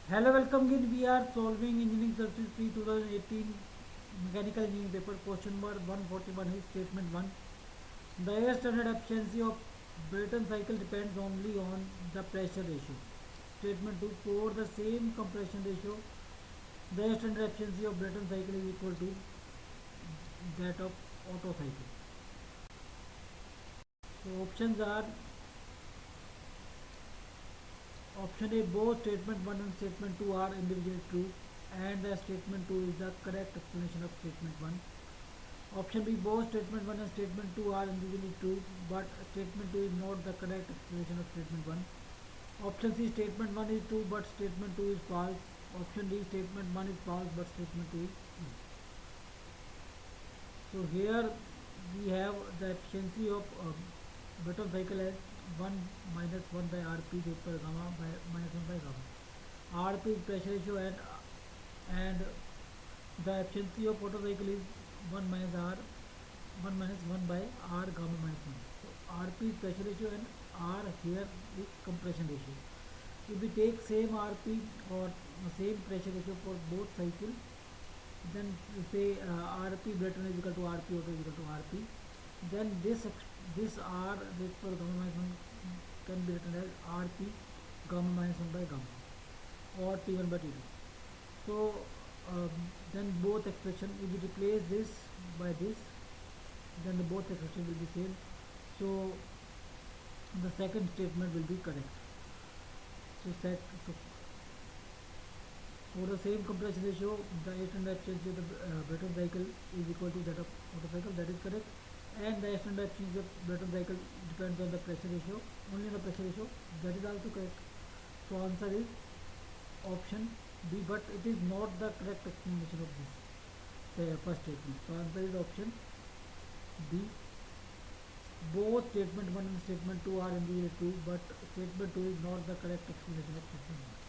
Hello, welcome again. We are solving Engineering Services P 2018 Mechanical Engineering paper. Question number 141 is statement 1. The air standard efficiency of Brayton cycle depends only on the pressure ratio. Statement 2. For the same compression ratio, the air standard efficiency of Brayton cycle is equal to that of Otto cycle. So options are option A, both statement 1 and statement 2 are individually true, and the statement 2 is the correct explanation of statement 1. Option B, both statement 1 and statement 2 are individually true, but statement 2 is not the correct explanation of statement 1. Option C, statement 1 is true, but statement 2 is false. Option D, statement 1 is false, but statement 2 is true. So here we have the efficiency of Brayton cycle as 1 minus 1 by Rp divided by gamma by minus 1 by gamma. Rp is pressure ratio and the efficiency of Otto cycle is 1 minus R 1 minus 1 by R gamma minus 1. So Rp is pressure ratio and R here is compression ratio. If we take same Rp or same pressure ratio for both cycle, then we say Rp Brayton is equal to Rp Otto is equal to Rp. Then this R this for gamma minus 1 can be written as Rp gamma minus 1 by gamma or T1 by T2. So then both expression, if we replace this by this, then the both expression will be same. So the second statement will be correct. So for the same compression ratio, the air standard efficiency of the Brayton cycle is equal to that of Otto cycle. That is correct. And the air standard efficiency of Brayton cycle depends on the pressure ratio, only on the pressure ratio. That is also correct. So answer is option B, but it is not the correct explanation of this first statement. So answer is option B. Both statement 1 and statement 2 are indeed true, but statement 2 is not the correct explanation of statement 1.